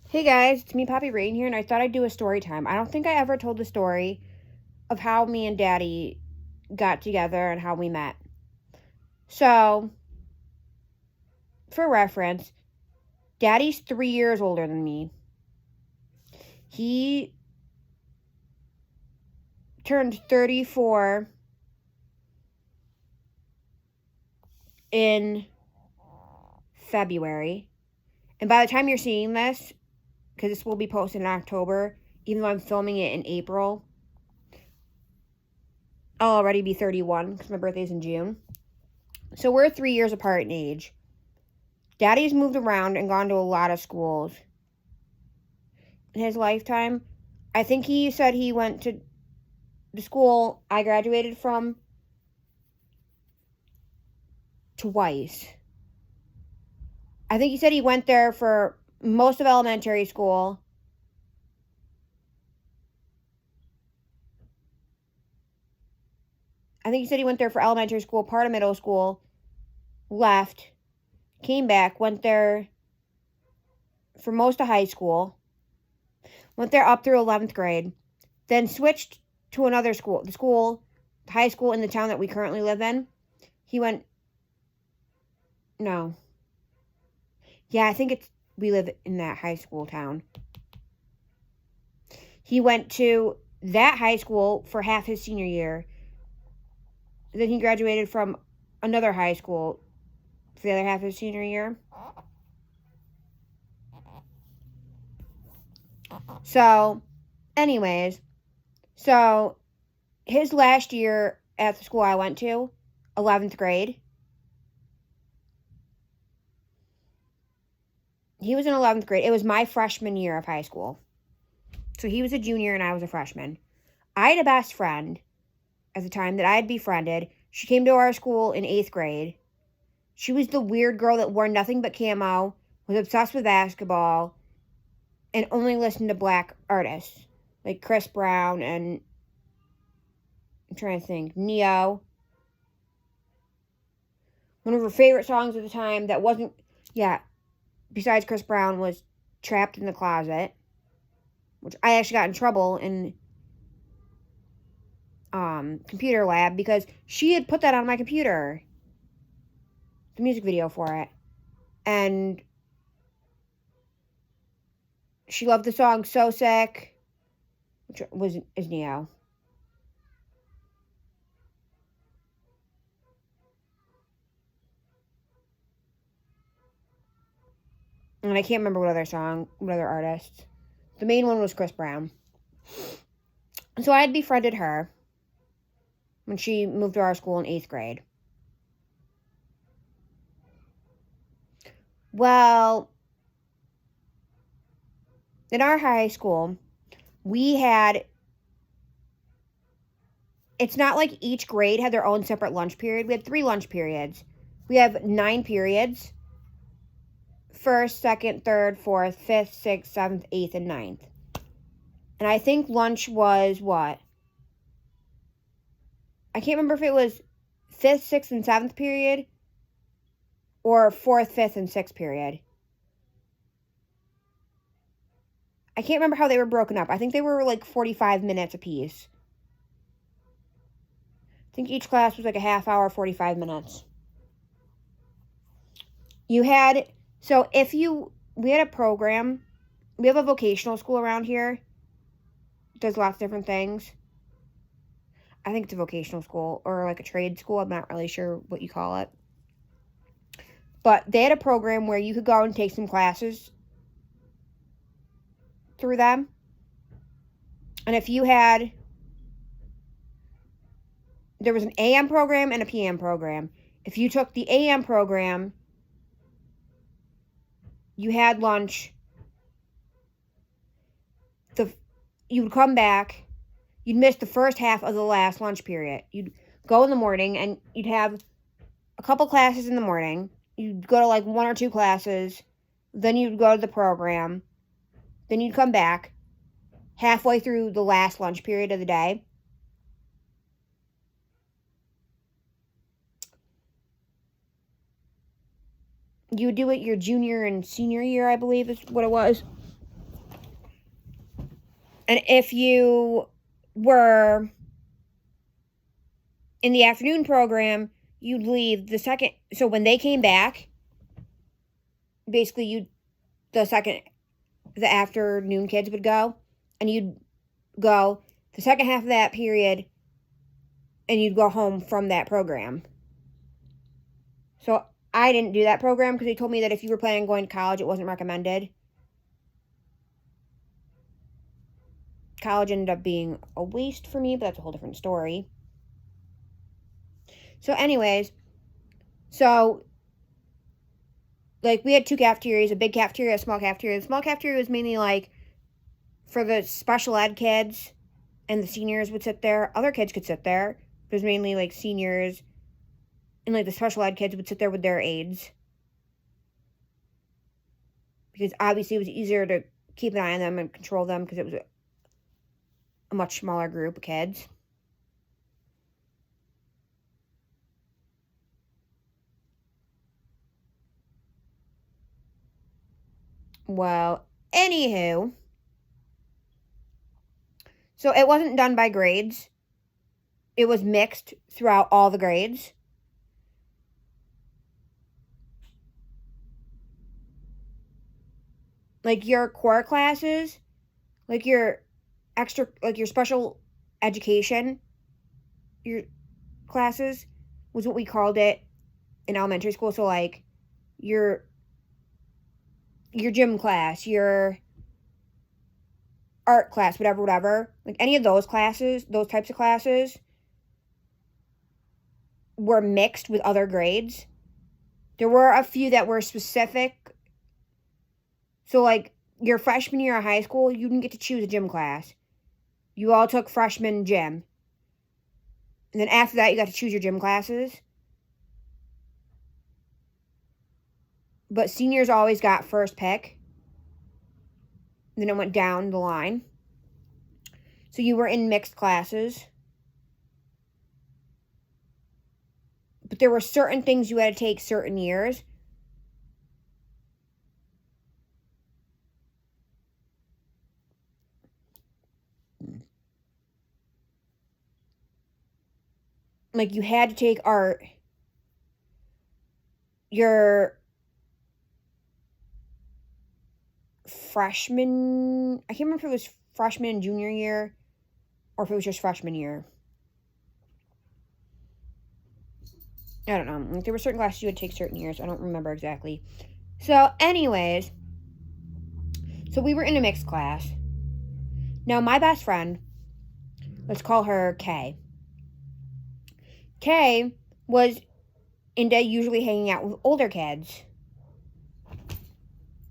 Hey guys, it's me, Poppy Rain here, and I thought I'd do a story time. I don't think I ever told the story of how me and Daddy got together and how we met. So, for reference, Daddy's 3 years older than me. He turned 34 in February. And by the time you're seeing this, because this will be posted in October, even though I'm filming it in April, I'll already be 31 because my birthday's in June. So we're 3 years apart in age. Daddy's moved around and gone to a lot of schools in his lifetime. I think he said he went to the school I graduated from twice. I think he said he went there for most of elementary school. I think he said he went there for elementary school, part of middle school, left, came back, went there for most of high school, went there up through 11th grade, then switched to another school, the high school in the town that we currently live in. He went, no. Yeah, I think we live in that high school town. He went to that high school for half his senior year. Then he graduated from another high school for the other half of his senior year. So, anyways, his last year at the school I went to, 11th grade, he was in 11th grade. It was my freshman year of high school. So he was a junior and I was a freshman. I had a best friend at the time that I had befriended. She came to our school in 8th grade. She was the weird girl that wore nothing but camo, was obsessed with basketball, and only listened to black artists like Chris Brown and, I'm trying to think, Neo. One of her favorite songs at the time that wasn't, besides Chris Brown, was Trapped in the Closet, which I actually got in trouble in computer lab because she had put that on my computer, the music video for it, and she loved the song So Sick, which is Neo. And I can't remember what other artist. The main one was Chris Brown. So I had befriended her when she moved to our school in 8th grade. Well, in our high school, it's not like each grade had their own separate lunch period. We had 3 lunch periods. We have 9 periods. 1st, 2nd, 3rd, 4th, 5th, 6th, 7th, 8th, and 9th. And I think lunch was what? I can't remember if it was 5th, 6th, and 7th period or 4th, 5th, and 6th period. I can't remember how they were broken up. I think they were like 45 minutes apiece. I think each class was like a half hour, 45 minutes. We had a program. We have a vocational school around here. It does lots of different things. I think it's a vocational school or like a trade school. I'm not really sure what you call it. But they had a program where you could go and take some classes through them. And there was an AM program and a PM program. If you took the AM program, you had lunch. You would come back. You'd miss the first half of the last lunch period. You'd go in the morning and you'd have a couple classes in the morning. You'd go to like 1 or 2 classes. Then you'd go to the program. Then you'd come back halfway through the last lunch period of the day. You would do it your junior and senior year, I believe is what it was. And if you were in the afternoon program, you'd leave the second. So when they came back, basically the afternoon kids would go, and you'd go the second half of that period, and you'd go home from that program. So I didn't do that program because they told me that if you were planning on going to college, it wasn't recommended. College ended up being a waste for me, but that's a whole different story. So anyways, like, we had two cafeterias, a big cafeteria, a small cafeteria. The small cafeteria was mainly, like, for the special ed kids, and the seniors would sit there. Other kids could sit there. It was mainly, like, seniors, and, like, the special ed kids would sit there with their aides. Because, obviously, it was easier to keep an eye on them and control them because it was a much smaller group of kids. Well, anywho, so it wasn't done by grades. It was mixed throughout all the grades. Like, your core classes, like your your special education, your classes was what we called it in elementary school. So, like, your gym class, your art class, whatever, like any of those classes, those types of classes were mixed with other grades. There were a few that were specific. So, like, your freshman year of high school, you didn't get to choose a gym class. You all took freshman gym. And then after that, you got to choose your gym classes. But seniors always got first pick. And then it went down the line. So you were in mixed classes. But there were certain things you had to take certain years. Like, you had to take art your freshman, I can't remember if it was freshman and junior year or if it was just freshman year. I don't know. Like, there were certain classes you would take certain years. I don't remember exactly. So, anyways, so we were in a mixed class. Now, my best friend, let's call her Kay. Kay was into usually hanging out with older kids.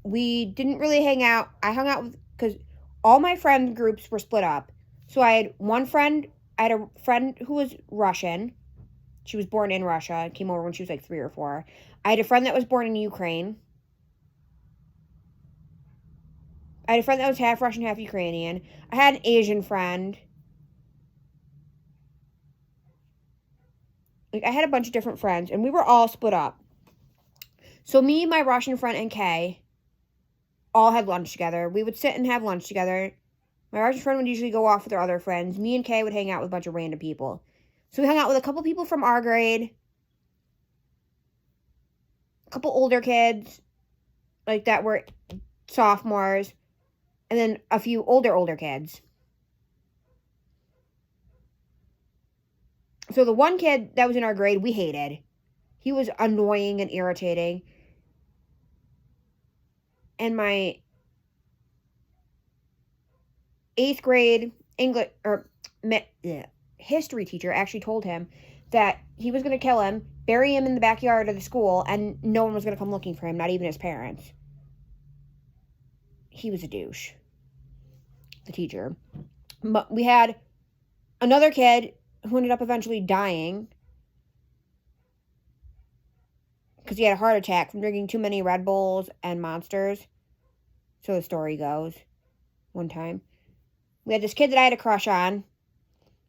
We didn't really hang out. I hung out with, because all my friend groups were split up. So I had a friend who was Russian. She was born in Russia, came over when she was like 3 or 4. I had a friend that was born in Ukraine. I had a friend that was half Russian, half Ukrainian. I had an Asian friend. Like, I had a bunch of different friends, and we were all split up. So me, my Russian friend, and Kay all had lunch together. We would sit and have lunch together. My Russian friend would usually go off with her other friends. Me and Kay would hang out with a bunch of random people. So we hung out with a couple people from our grade, a couple older kids, like, that were sophomores, and then a few older kids. So the one kid that was in our grade, we hated. He was annoying and irritating. And my 8th grade English history teacher actually told him that he was going to kill him, bury him in the backyard of the school, and no one was going to come looking for him, not even his parents. He was a douche, the teacher. But we had another kid who ended up eventually dying because he had a heart attack from drinking too many Red Bulls and Monsters. So the story goes. One time, we had this kid that I had a crush on,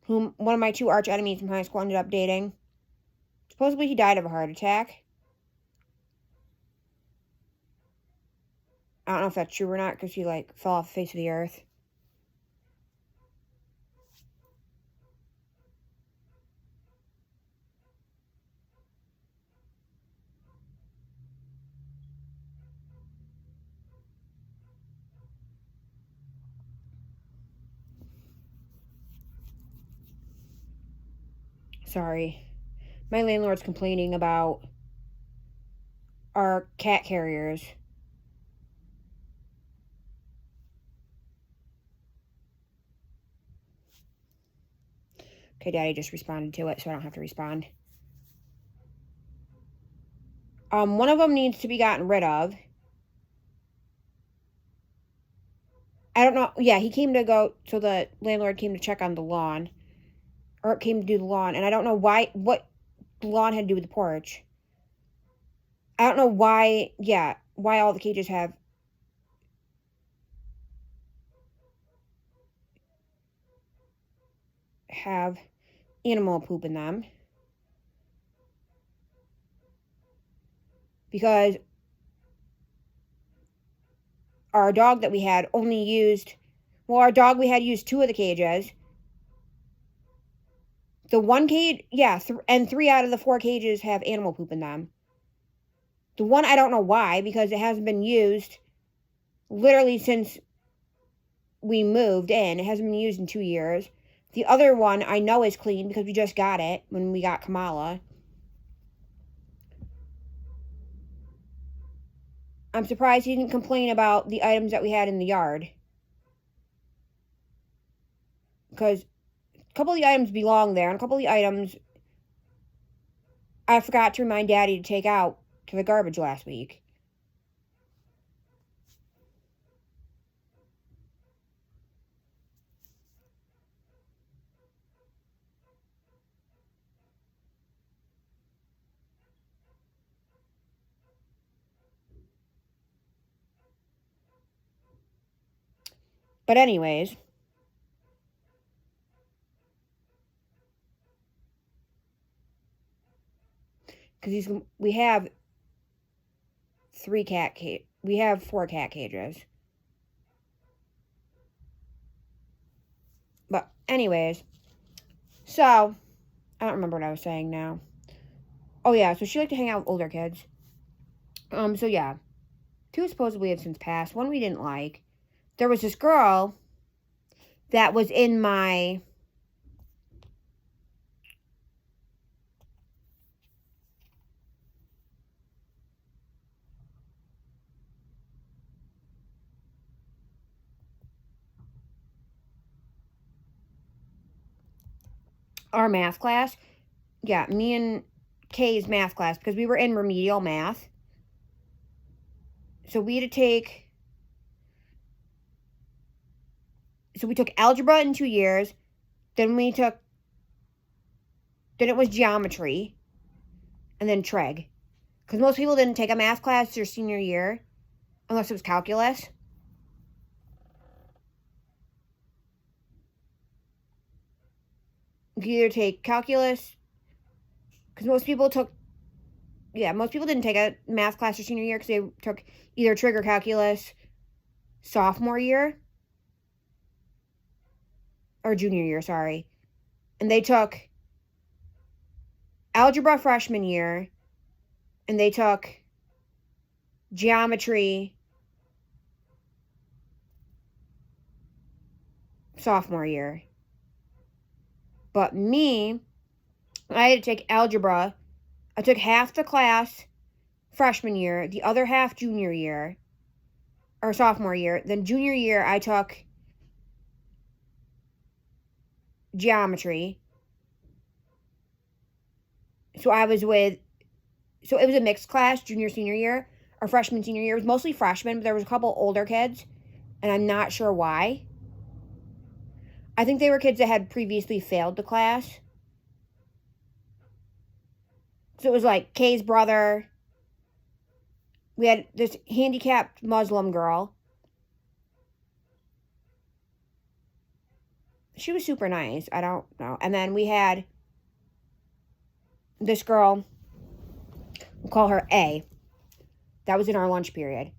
whom one of my 2 arch enemies from high school ended up dating. Supposedly he died of a heart attack. I don't know if that's true or not, because he, like, fell off the face of the earth. Sorry. My landlord's complaining about our cat carriers. Okay, Daddy just responded to it, so I don't have to respond. One of them needs to be gotten rid of. I don't know. Yeah, so the landlord came to check on the lawn. Or it came to do the lawn, and I don't know what the lawn had to do with the porch. I don't know why all the cages have animal poop in them. Because our dog that we had our dog we had used 2 of the cages. The one cage, and 3 out of the 4 cages have animal poop in them. The one, I don't know why, because it hasn't been used literally since we moved in. It hasn't been used in 2 years. The other one I know is clean because we just got it when we got Kamala. I'm surprised he didn't complain about the items that we had in the yard. Because a couple of the items belong there, and a couple of the items I forgot to remind Daddy to take out to the garbage last week. But anyways, because we have 4 cat cages. But anyways, so I don't remember what I was saying now. Oh yeah, so she liked to hang out with older kids. So yeah, 2 supposedly have since passed. One we didn't like. There was this girl that was in our math class. Yeah, me and Kay's math class, because we were in remedial math. So we took algebra in 2 years. Then it was geometry. And then trig. Because most people didn't take a math class their senior year. Unless it was calculus. You could either take calculus. Because most people didn't take a math class their senior year because they took either trig or calculus sophomore year. Or junior year, sorry. And they took algebra freshman year. And they took geometry sophomore year. But me, I had to take algebra. I took half the class freshman year, the other half junior year, or sophomore year. Then junior year, I took geometry. So it was a mixed class, junior, senior year, or freshman, senior year. It was mostly freshmen, but there was a couple older kids, and I'm not sure why. I think they were kids that had previously failed the class. So it was like Kay's brother. We had this handicapped Muslim girl. She was super nice. I don't know. And then we had this girl. We'll call her A. That was in our lunch period.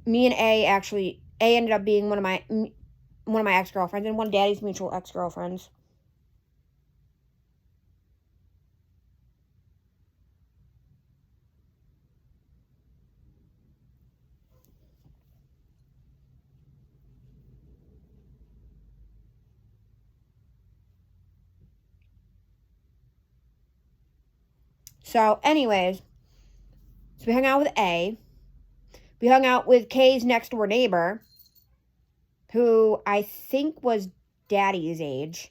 Me and A ended up being one of my ex-girlfriends and one of Daddy's mutual ex-girlfriends. So, anyways, so we hung out with A. We hung out with Kay's next door neighbor, who I think was Daddy's age.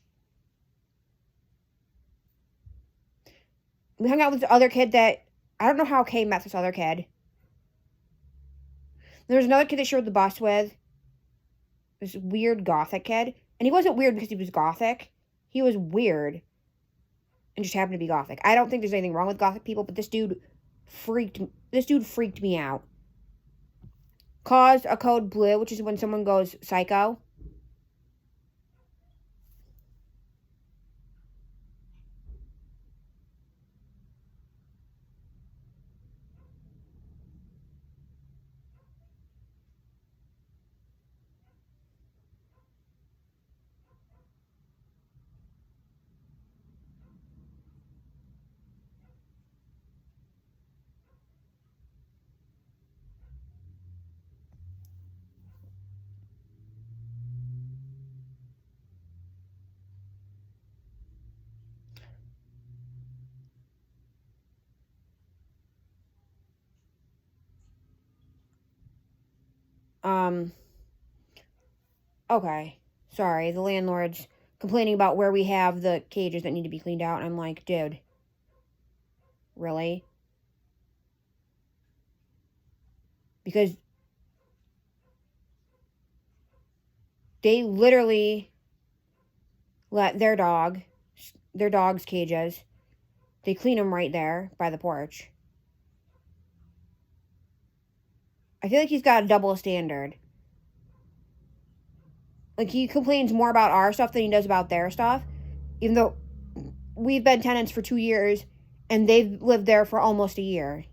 We hung out with the other kid that, I don't know how Kay met this other kid. There was another kid that she rode the bus with. This weird gothic kid. And he wasn't weird because he was gothic. He was weird and just happened to be gothic. I don't think there's anything wrong with gothic people, but this dude freaked me out. Caused a code blue, which is when someone goes psycho. Okay. Sorry, the landlord's complaining about where we have the cages that need to be cleaned out. And I'm like, dude, really? Because they literally let their dog's cages, they clean them right there by the porch. I feel like he's got a double standard. Like, he complains more about our stuff than he does about their stuff, even though we've been tenants for 2 years and they've lived there for almost a year.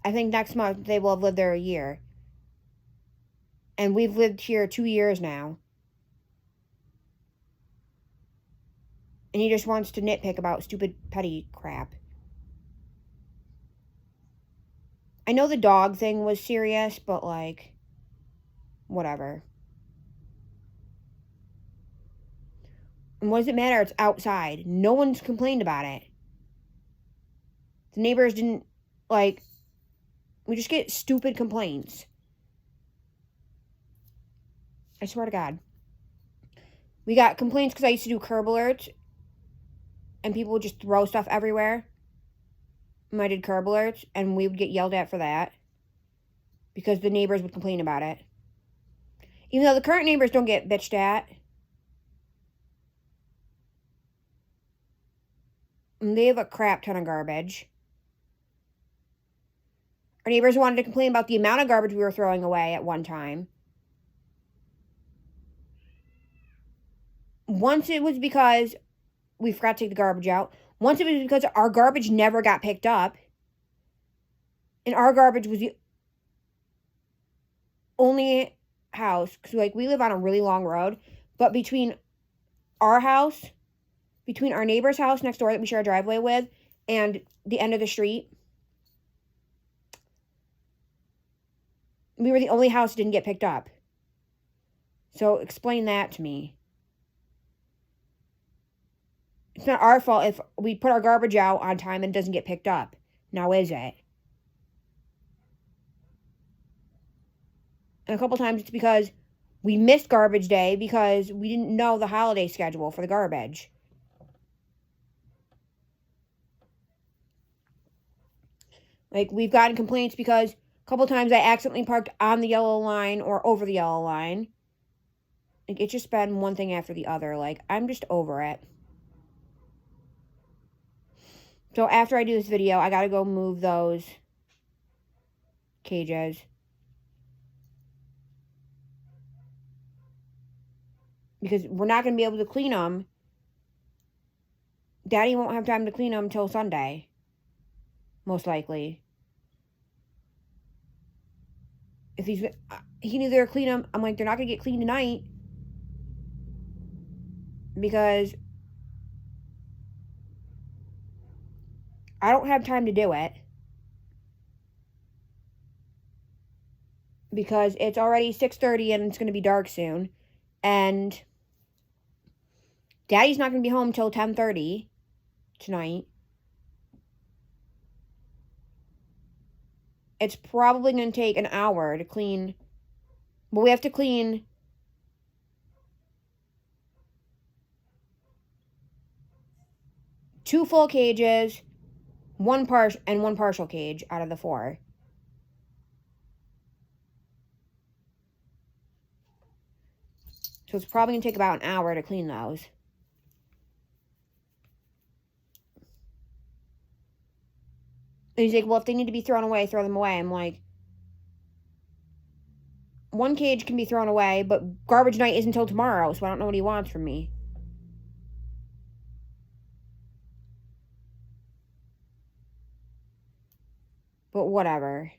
I think next month they will have lived there a year. And we've lived here 2 years now. And he just wants to nitpick about stupid petty crap. I know the dog thing was serious, but like, whatever. And what does it matter? It's outside. No one's complained about it. The neighbors didn't, like, we just get stupid complaints. I swear to God. We got complaints because I used to do curb alerts. And people would just throw stuff everywhere. And I did curb alerts. And we would get yelled at for that. Because the neighbors would complain about it. Even though the current neighbors don't get bitched at. And they have a crap ton of garbage. Our neighbors wanted to complain about the amount of garbage we were throwing away at one time. Once it was because we forgot to take the garbage out. Once it was because our garbage never got picked up. And our garbage was the only house. Because, like, we live on a really long road. But between our house, between our neighbor's house next door that we share a driveway with, and the end of the street, we were the only house that didn't get picked up. So explain that to me. It's not our fault if we put our garbage out on time and it doesn't get picked up. Now is it? And a couple times it's because we missed garbage day because we didn't know the holiday schedule for the garbage. Like, we've gotten complaints because a couple times I accidentally parked on the yellow line or over the yellow line. Like, it's just been one thing after the other. Like, I'm just over it. So after I do this video, I gotta go move those cages. Because we're not going to be able to clean them. Daddy won't have time to clean them till Sunday. Most likely. If he can either clean them, I'm like, they're not going to get cleaned tonight. Because I don't have time to do it. Because it's already 6:30 and it's going to be dark soon. And Daddy's not going to be home till 10:30. tonight. It's probably going to take an hour to clean. But we have to clean 2 full cages, one partial cage out of the 4. So it's probably going to take about an hour to clean those. And he's like, well, if they need to be thrown away, throw them away. I'm like, one cage can be thrown away, but garbage night isn't until tomorrow, so I don't know what he wants from me. But whatever.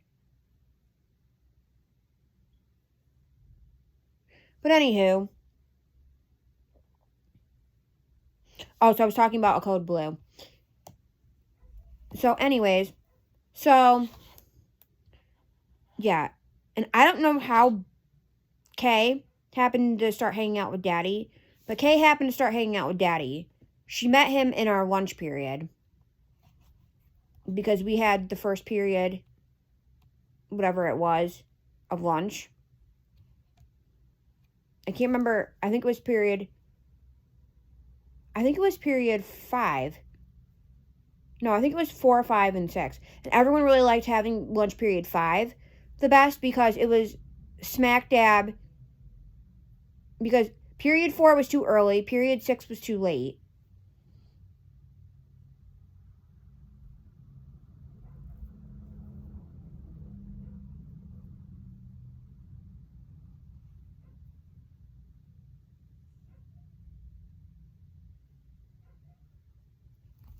But anywho. Oh, so I was talking about a code blue. So anyways. So. Yeah. And I don't know how Kay happened to start hanging out with Daddy. But Kay happened to start hanging out with Daddy. She met him in our lunch period. Because we had the first period, whatever it was, of lunch. I can't remember. I think it was period 5. No, I think it was 4, 5, and 6. And everyone really liked having lunch period 5 the best because it was smack dab. Because period 4 was too early. Period 6 was too late.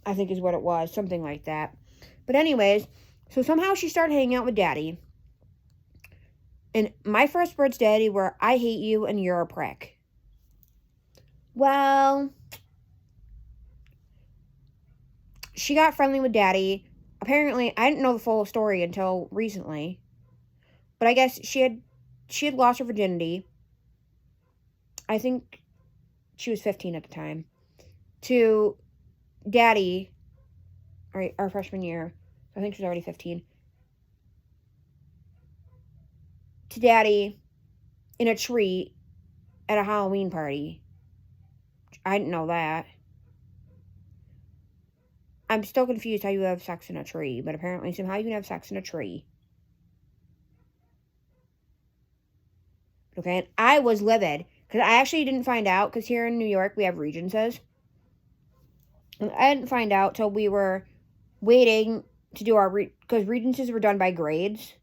I think is what it was. Something like that. But anyways, so somehow she started hanging out with Daddy. And my first words to Daddy were, I hate you and you're a prick. Well, she got friendly with Daddy. Apparently, I didn't know the full story until recently. But I guess she had lost her virginity. I think she was 15 at the time. To Daddy, right, our freshman year. I think she was already 15. To Daddy in a tree at a Halloween party. I didn't know that. I'm still confused how you have sex in a tree, but apparently somehow you can have sex in a tree. Okay, and I was livid because I actually didn't find out because here in New York we have Regencies. And I didn't find out till we were waiting to do our because Regencies were done by grades.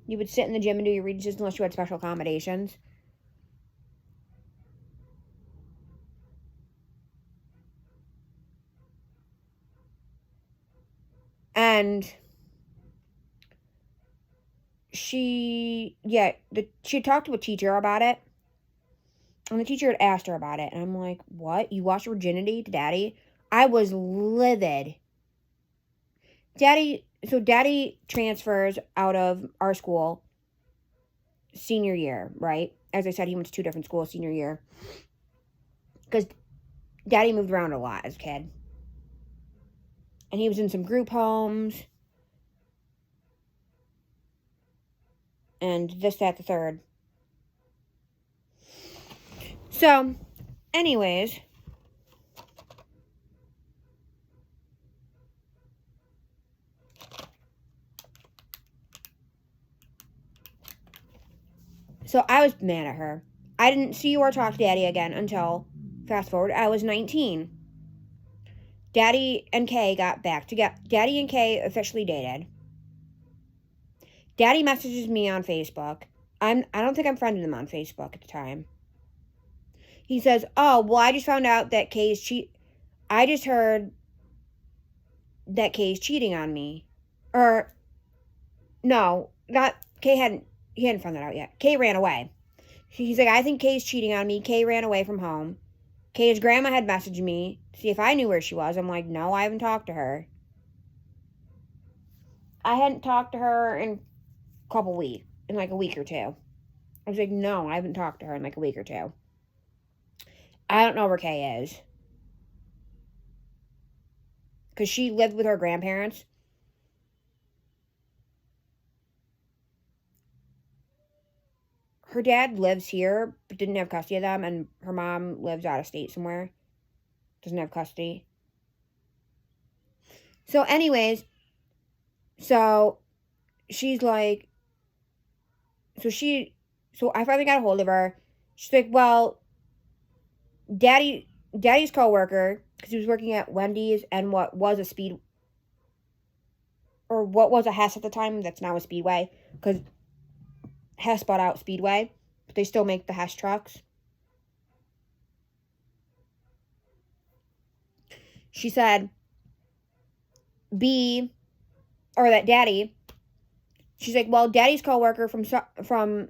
You would sit in the gym and do your Regencies unless you had special accommodations. And she talked to a teacher about it. And the teacher had asked her about it. And I'm like, what? You lost your virginity to Daddy? I was livid. Daddy transfers out of our school senior year, right? As I said, he went to 2 different schools senior year. Because Daddy moved around a lot as a kid. And he was in some group homes. And this, that, the third. So, anyways. So I was mad at her. I didn't see or talk to Daddy again until, fast forward, I was 19. Daddy and Kay got back together. Daddy and Kay officially dated. Daddy messages me on Facebook. I don't think I'm friended him on Facebook at the time. He says, oh, well, I just found out that I just heard that Kay's cheating on me. Or, no, he hadn't found that out yet. Kay ran away. He's like, I think Kay's cheating on me. Kay ran away from home. Kay's grandma had messaged me to see if I knew where she was. I'm like, no, I haven't talked to her. I hadn't talked to her in a couple weeks, in like a week or two. I was like, no, I haven't talked to her in like a week or two. I don't know where Kay is. Because she lived with her grandparents. Her dad lives here, but didn't have custody of them, and her mom lives out of state somewhere. Doesn't have custody. So, anyways, so she's like, so I finally got a hold of her. She's like, well, Daddy's coworker, because he was working at Wendy's and what was a Hess at the time, that's now a Speedway, because Hess bought out Speedway, but they still make the Hess trucks. She said, that Daddy, she's like, well, Daddy's coworker from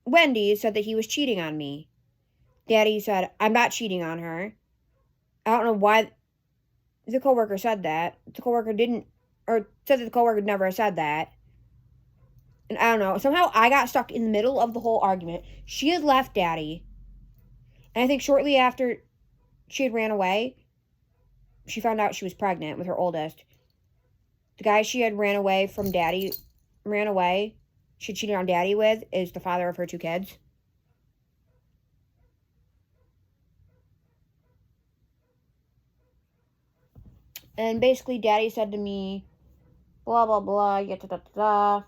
Wendy's said that he was cheating on me. Daddy said, I'm not cheating on her. I don't know why the coworker said that. The coworker didn't, or said that the coworker never said that. And I don't know. Somehow I got stuck in the middle of the whole argument. She had left Daddy. And I think shortly after she had ran away, she found out she was pregnant with her oldest. The guy she had ran away, she cheated on Daddy with, is the father of her 2 kids. And basically, Daddy said to me, blah, blah, blah, da, da, da, da.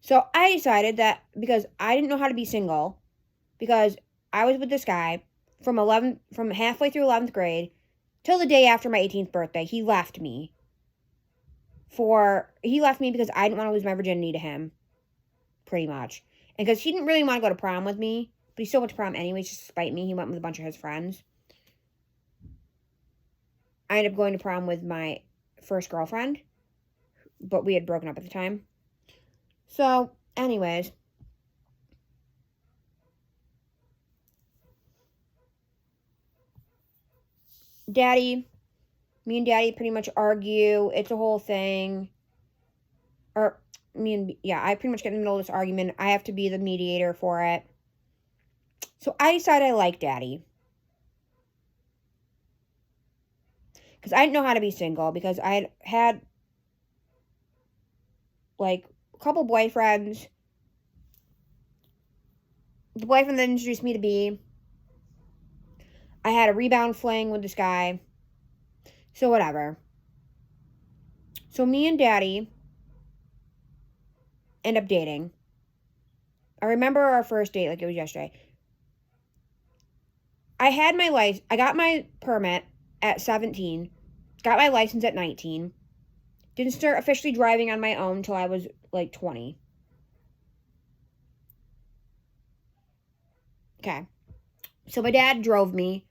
So I decided that because I didn't know how to be single, because I was with this guy from halfway through 11th grade till the day after my 18th birthday. He left me because I didn't want to lose my virginity to him, pretty much. And because he didn't really want to go to prom with me, but he still went to prom anyways, just to spite me. He went with a bunch of his friends. I ended up going to prom with my first girlfriend, but we had broken up at the time. So, anyways, me and Daddy pretty much argue. It's a whole thing. I pretty much get in the middle of this argument. I have to be the mediator for it. So I decided I like Daddy. Because I didn't know how to be single, because I had like a couple boyfriends. The boyfriend that introduced me to B. I had a rebound fling with this guy. So whatever. So me and Daddy end up dating. I remember our first date like it was yesterday. I got my permit at 17. Got my license at 19. Didn't start officially driving on my own until I was like 20. Okay. So my dad drove me,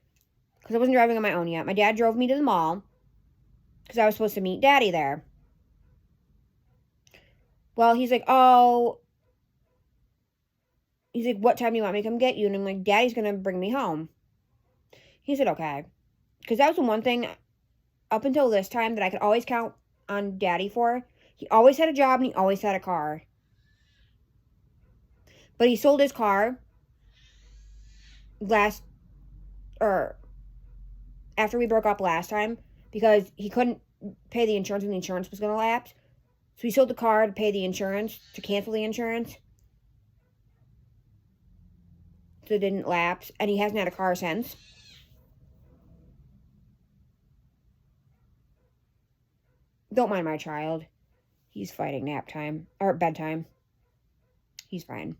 because I wasn't driving on my own yet. My dad drove me to the mall, because I was supposed to meet Daddy there. Well, he's like, what time do you want me to come get you? And I'm like, Daddy's going to bring me home. He said, okay. Because that was the one thing up until this time that I could always count on Daddy for. He always had a job and he always had a car. But he sold his car after we broke up last time, because he couldn't pay the insurance and the insurance was going to lapse. So he sold the car to pay the insurance, to cancel the insurance. So it didn't lapse. And he hasn't had a car since. Don't mind my child. He's fighting nap time. Or bedtime. He's fine.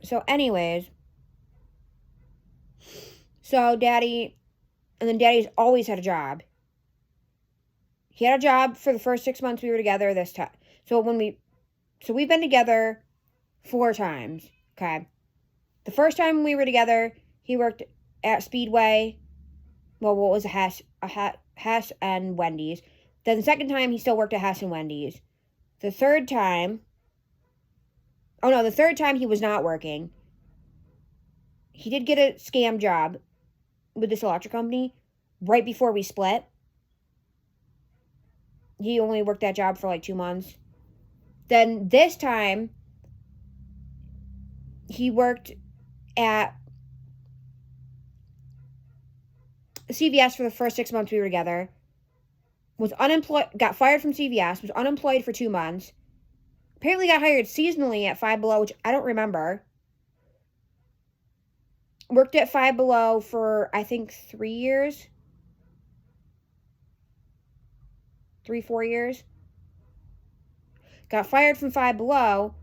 So anyways. So Daddy's always had a job. He had a job for the first 6 months we were together this time. So we've been together 4 times. Okay. The first time we were together, he worked at Speedway. Well, what was Hess and Wendy's. Then the second time, he still worked at Hess and Wendy's. The third time he was not working. He did get a scam job with this electric company, right before we split. He only worked that job for like 2 months. Then this time, he worked at CVS for the first 6 months we were together. Was unemployed, got fired from CVS, was unemployed for 2 months. Apparently got hired seasonally at Five Below, which I don't remember. Worked at Five Below for, I think, 3 years. 3, 4 years. Got fired from Five Below.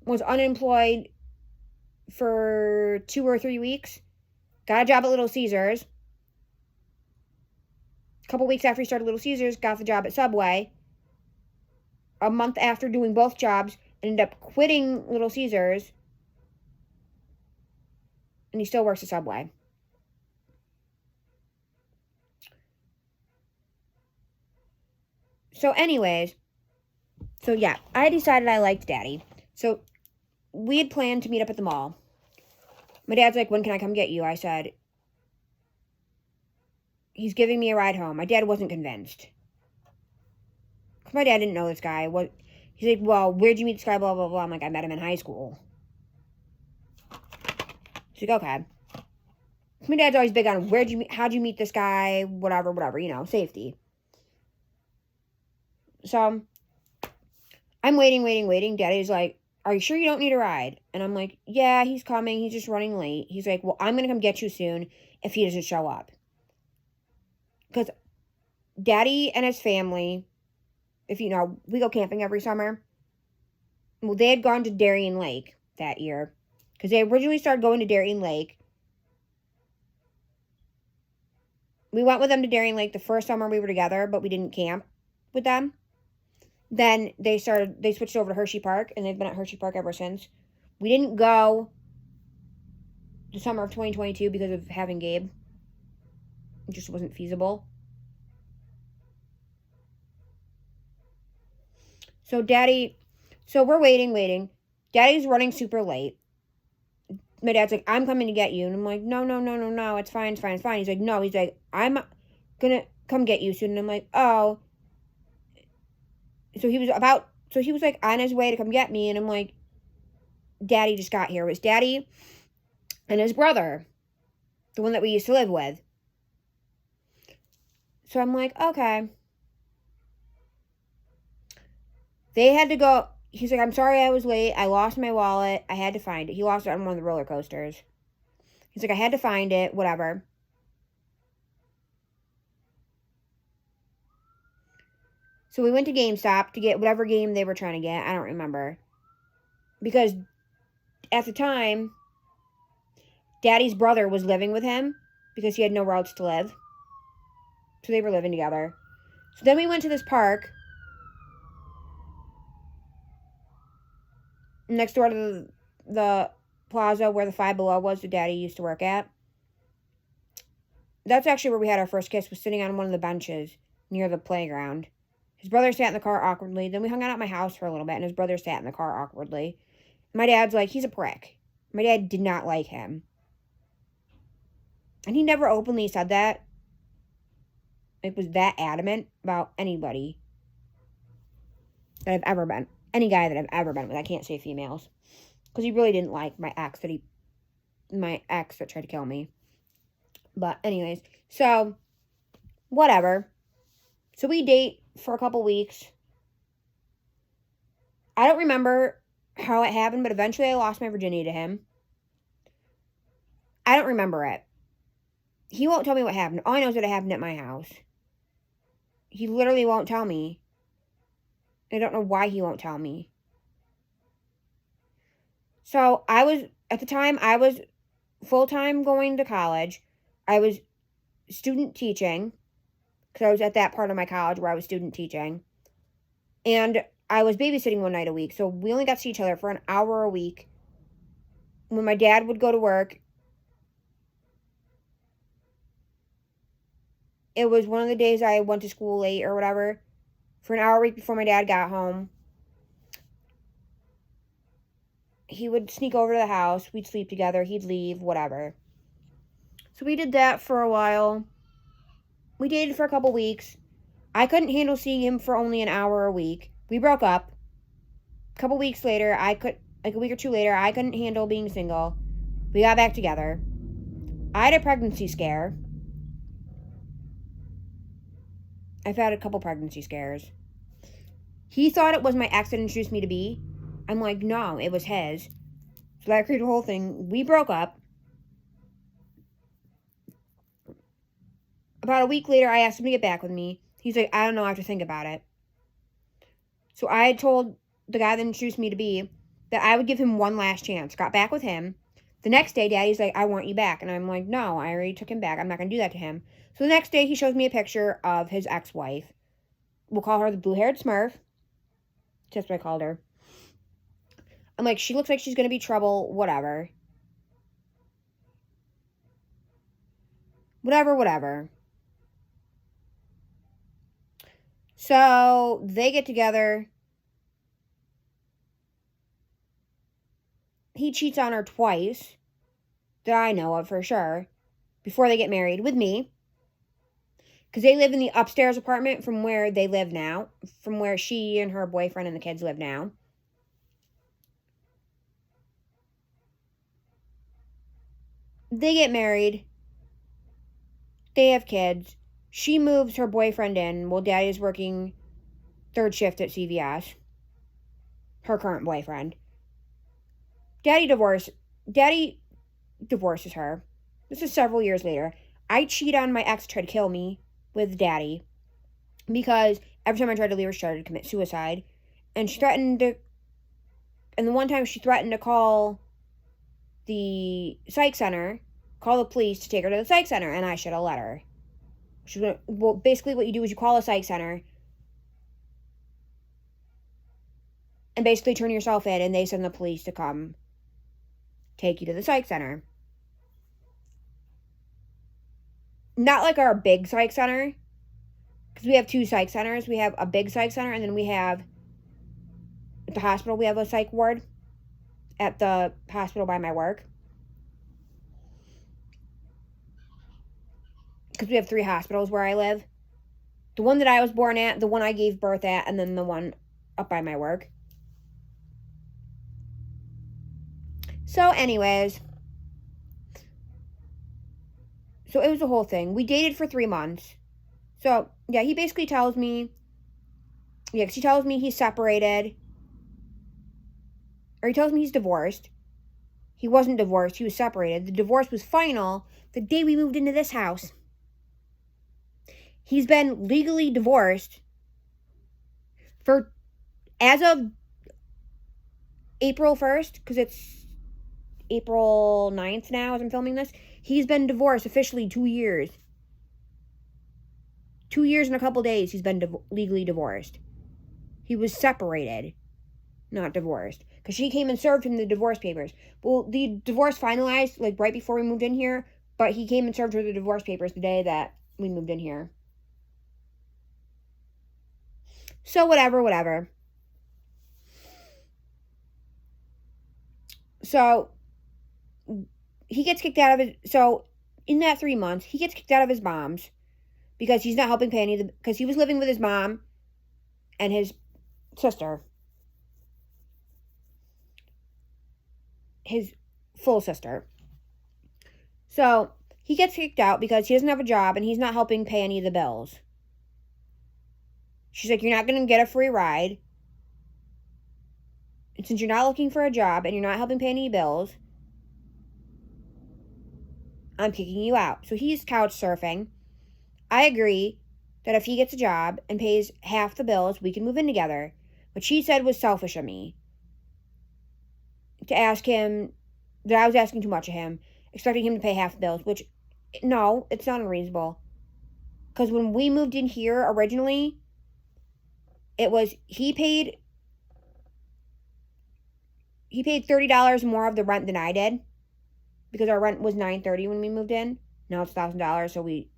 Was unemployed for 2 or 3 weeks. Got a job at Little Caesars. A couple weeks after he started Little Caesars, got the job at Subway. A month after doing both jobs, ended up quitting Little Caesars. And he still works at Subway. So anyways, yeah, I decided I liked Daddy. So we had planned to meet up at the mall. My dad's like, when can I come get you? I said, he's giving me a ride home. My dad wasn't convinced. Because my dad didn't know this guy. He's like, well, where'd you meet this guy? Blah, blah, blah. I'm like, I met him in high school. He's like, okay. My dad's always big on how'd you meet this guy? Whatever, safety. So I'm waiting. Daddy's like, are you sure you don't need a ride? And I'm like, yeah, he's coming. He's just running late. He's like, well, I'm going to come get you soon if he doesn't show up. Because Daddy and his family, if you know, we go camping every summer. Well, they had gone to Darien Lake that year. Because they originally started going to Darien Lake. We went with them to Darien Lake the first summer we were together, but we didn't camp with them. Then they switched over to Hershey Park, and they've been at Hershey Park ever since. We didn't go the summer of 2022 because of having Gabe. It just wasn't feasible. So we're waiting. Daddy's running super late. My dad's like, I'm coming to get you. And I'm like, no, it's fine. He's like, no, I'm gonna come get you soon. And I'm like, oh. So he was like on his way to come get me, and I'm like, Daddy just got here. It was Daddy and his brother, the one that we used to live with. So I'm like, okay. They had to go. He's like, I'm sorry I was late. I lost my wallet. I had to find it. He lost it on one of the roller coasters. He's like, I had to find it, whatever. So we went to GameStop to get whatever game they were trying to get. I don't remember. Because at the time, Daddy's brother was living with him because he had nowhere else to live. So they were living together. So then we went to this park next door to the plaza where the Five Below was that Daddy used to work at. That's actually where we had our first kiss, was sitting on one of the benches near the playground. His brother sat in the car awkwardly. Then we hung out at my house for a little bit, and his brother sat in the car awkwardly. My dad's like, he's a prick. My dad did not like him. And he never openly said that. It was that adamant about anybody that I've ever been. Any guy that I've ever been with. I can't say females. Because he really didn't like my ex that tried to kill me. But anyways, so whatever. So we date for a couple weeks. I don't remember how it happened, but eventually I lost my virginity to him. I don't remember it. He won't tell me what happened. All I know is that it happened at my house. He literally won't tell me. I don't know why he won't tell me. So at the time, I was full-time going to college. I was student teaching, because I was at that part of my college where I was student teaching. And I was babysitting one night a week. So we only got to see each other for an hour a week. When my dad would go to work, it was one of the days I went to school late or whatever. For an hour a week before my dad got home, he would sneak over to the house. We'd sleep together. He'd leave, whatever. So we did that for a while. We dated for a couple weeks. I couldn't handle seeing him for only an hour a week. We broke up. A couple weeks later, a week or two later, I couldn't handle being single. We got back together. I had a pregnancy scare. I've had a couple pregnancy scares. He thought it was my ex that introduced me to B. I'm like, no, it was his. So that created the whole thing. We broke up. About a week later, I asked him to get back with me. He's like, I don't know, I have to think about it. So I had told the guy that introduced me to B that I would give him one last chance. Got back with him. The next day, Daddy's like, I want you back. And I'm like, no, I already took him back. I'm not going to do that to him. So the next day, he shows me a picture of his ex-wife. We'll call her the blue-haired Smurf. That's what I called her. I'm like, she looks like she's going to be trouble. Whatever. Whatever. So they get together. He cheats on her twice, that I know of for sure, before they get married with me. Because they live in the upstairs apartment from where they live now, from where she and her boyfriend and the kids live now. They get married. They have kids. She moves her boyfriend in while Daddy is working third shift at CVS. Her current boyfriend. Daddy divorces her. This is several years later. I cheat on my ex, tried to kill me with Daddy. Because every time I tried to leave her, she started to commit suicide. And she threatened to... And the one time she threatened to call the psych center, call the police to take her to the psych center, and I should have let her. Well, basically what you do is you call a psych center and basically turn yourself in, and they send the police to come take you to the psych center. Not like our big psych center, because we have two psych centers. We have a big psych center, and then we have, at the hospital, we have a psych ward at the hospital by my work. Because we have 3 hospitals where I live. The one that I was born at, the one I gave birth at, and then the one up by my work. So anyways, so it was the whole thing. We dated for 3 months. So, yeah, he basically tells me, because he tells me he's separated. Or he tells me he's divorced. He wasn't divorced, he was separated. The divorce was final the day we moved into this house. He's been legally divorced for, as of April 1st, because it's April 9th now as I'm filming this. He's been divorced officially 2 years. 2 years and a couple days he's been legally divorced. He was separated, not divorced. Because she came and served him the divorce papers. Well, the divorce finalized, like, right before we moved in here. But he came and served her the divorce papers the day that we moved in here. So, whatever. So, he gets kicked out of his... So, in that 3 months, he gets kicked out of his mom's. Because he's not helping pay any of the... Because he was living with his mom and his sister. His full sister. So, he gets kicked out because he doesn't have a job and he's not helping pay any of the bills. She's like, you're not going to get a free ride. And since you're not looking for a job and you're not helping pay any bills, I'm kicking you out. So he's couch surfing. I agree that if he gets a job and pays half the bills, we can move in together. What she said was selfish of me. To ask him, that I was asking too much of him, expecting him to pay half the bills, which, no, it's not unreasonable. Because when we moved in here originally, it was, he paid $30 more of the rent than I did. Because our rent was $930 when we moved in. Now it's $1,000, so we,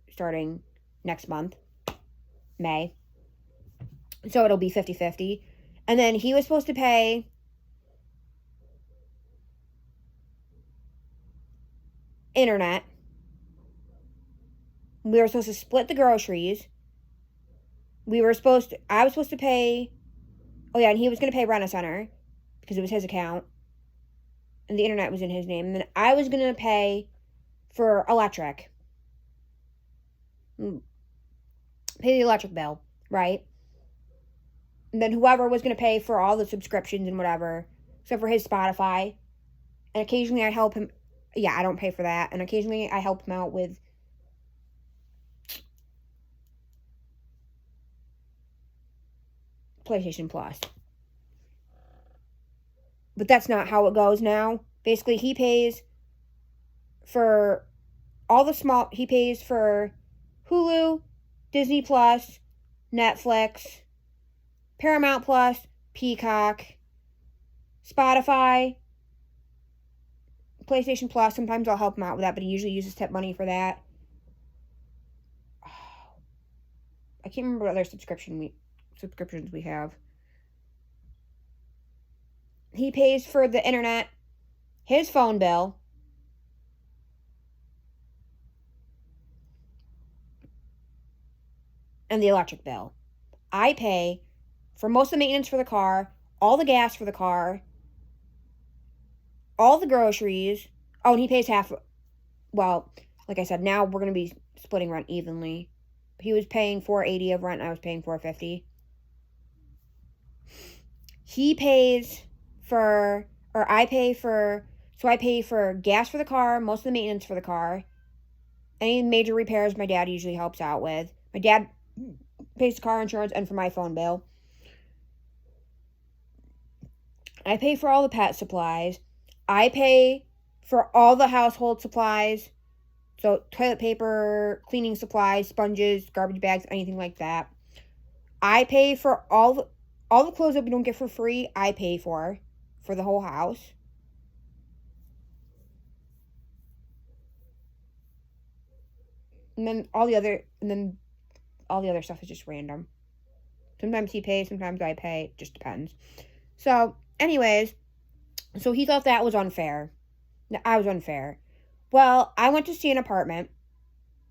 starting next month, May. So it'll be 50-50. And then he was supposed to pay internet, We were supposed to split the groceries. I was supposed to pay, oh yeah, and he was going to pay Rent-A-Center because it was his account. And the internet was in his name. And then I was going to pay for electric. Pay the electric bill, right? And then whoever was going to pay for all the subscriptions and whatever, except for his Spotify. And occasionally I help him. Yeah, I don't pay for that. And occasionally I help him out with PlayStation Plus. But that's not how it goes now. Basically, he pays for he pays for Hulu, Disney Plus, Netflix, Paramount Plus, Peacock, Spotify, PlayStation Plus. Sometimes I'll help him out with that, but he usually uses tip money for that. I can't remember what other subscriptions we have. He pays for the internet, his phone bill, and the electric bill. I pay for most of the maintenance for the car, all the gas for the car, all the groceries. Oh, and he pays half. Well, like I said, now we're going to be splitting rent evenly. He was paying $480 of rent, and I was paying $450. He pays for, or I pay for, so I pay for gas for the car, most of the maintenance for the car. Any major repairs my dad usually helps out with. My dad pays the car insurance and for my phone bill. I pay for all the pet supplies. I pay for all the household supplies. So toilet paper, cleaning supplies, sponges, garbage bags, anything like that. I pay for all the clothes that we don't get for free. I pay for the whole house. And then all the other stuff is just random. Sometimes he pays, sometimes I pay. It just depends. So, anyways, so he thought that was unfair. I was unfair. Well, I went to see an apartment.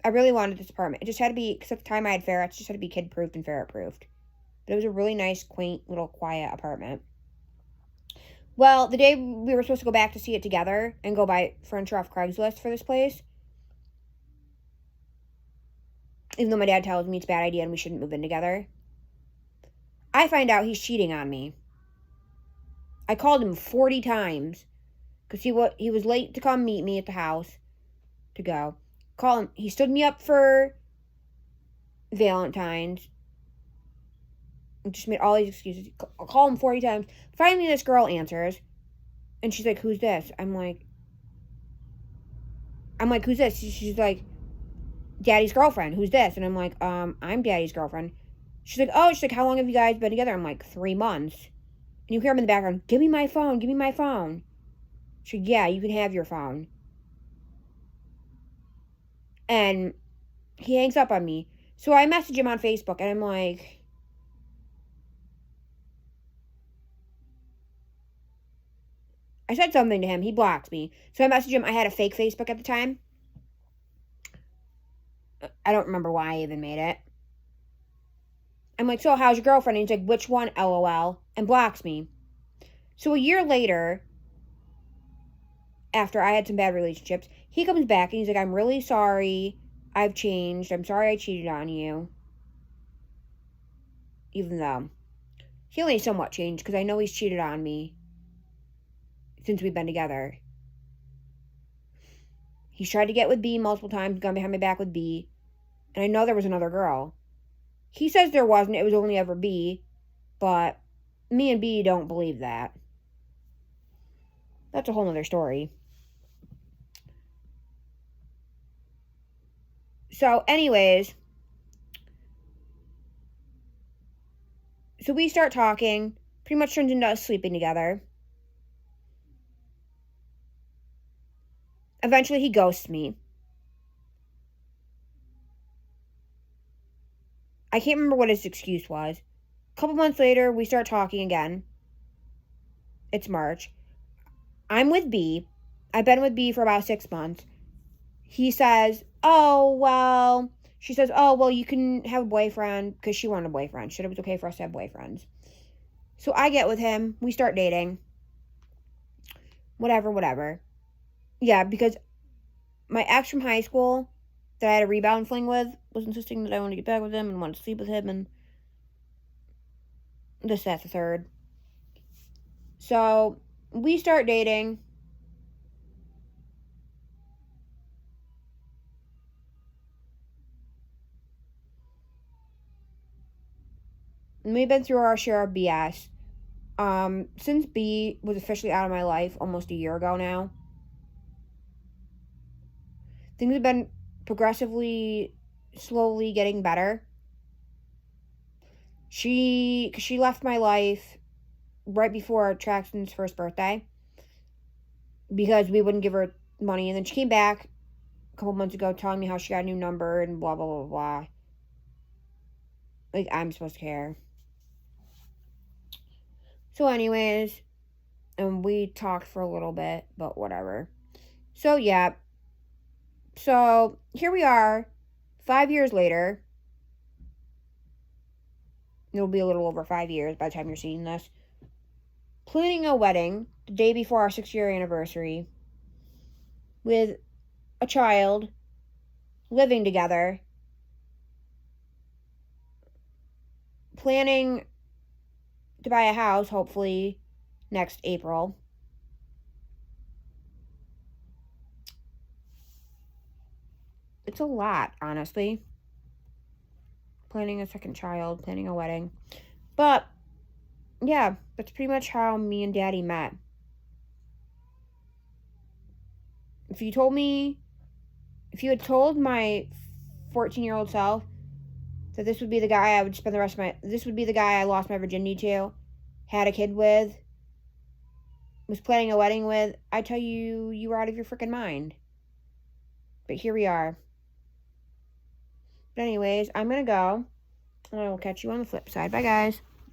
I really wanted this apartment. It just had to be, because at the time I had ferrets, it just had to be kid-proofed and ferret-proofed. But it was a really nice, quaint, little, quiet apartment. Well, the day we were supposed to go back to see it together and go buy furniture off Craigslist for this place, even though my dad tells me it's a bad idea and we shouldn't move in together, I find out he's cheating on me. I called him 40 times because he was late to come meet me at the house to go. Call him. He stood me up for Valentine's. Just made all these excuses. I'll call him 40 times. Finally, this girl answers. And she's like, who's this? I'm like, who's this? She's like, Daddy's girlfriend. Who's this? And I'm like, I'm Daddy's girlfriend. She's like, how long have you guys been together? I'm like, 3 months. And you hear him in the background, give me my phone, give me my phone. She's like, yeah, you can have your phone. And he hangs up on me. So I message him on Facebook, and I'm like, I said something to him. He blocks me. So I messaged him. I had a fake Facebook at the time. I don't remember why I even made it. I'm like, so how's your girlfriend? And he's like, which one, LOL? And blocks me. So a year later, after I had some bad relationships, he comes back and he's like, I'm really sorry. I've changed. I'm sorry I cheated on you. Even though he only somewhat changed because I know he's cheated on me since we've been together. He's tried to get with B multiple times, gone behind my back with B. And I know there was another girl. He says there wasn't. It was only ever B. But me and B don't believe that. That's a whole nother story. So, anyways. So we start talking. Pretty much turns into us sleeping together. Eventually he ghosts me. I can't remember what his excuse was. A couple months later, we start talking again. It's March. I'm with B. I've been with B for about 6 months. He says, oh, well, She says, oh, well, you can have a boyfriend because she wanted a boyfriend. She said it was okay for us to have boyfriends. So I get with him. We start dating. Whatever. Yeah, because my ex from high school that I had a rebound fling with was insisting that I wanted to get back with him and wanted to sleep with him and this, that, the third. So we start dating. And we've been through our share of BS. Since B was officially out of my life almost a year ago now, things have been progressively, slowly getting better. She left my life right before Traxton's first birthday because we wouldn't give her money, and then she came back a couple months ago telling me how she got a new number and blah blah blah blah. Like, I'm supposed to care. So anyways, and we talked for a little bit, but whatever. So yeah. So here we are, 5 years later. It'll be a little over 5 years by the time you're seeing this. Planning a wedding the day before our 6-year anniversary with a child, living together, planning to buy a house, hopefully next April. It's a lot, honestly. Planning a second child, planning a wedding. But, yeah, that's pretty much how me and Daddy met. If you had told my 14-year-old self that this would be the guy I would spend the rest of my, this would be the guy I lost my virginity to, had a kid with, was planning a wedding with, I tell you, you were out of your freaking mind. But here we are. But anyways, I'm gonna go, and I will catch you on the flip side. Bye, guys.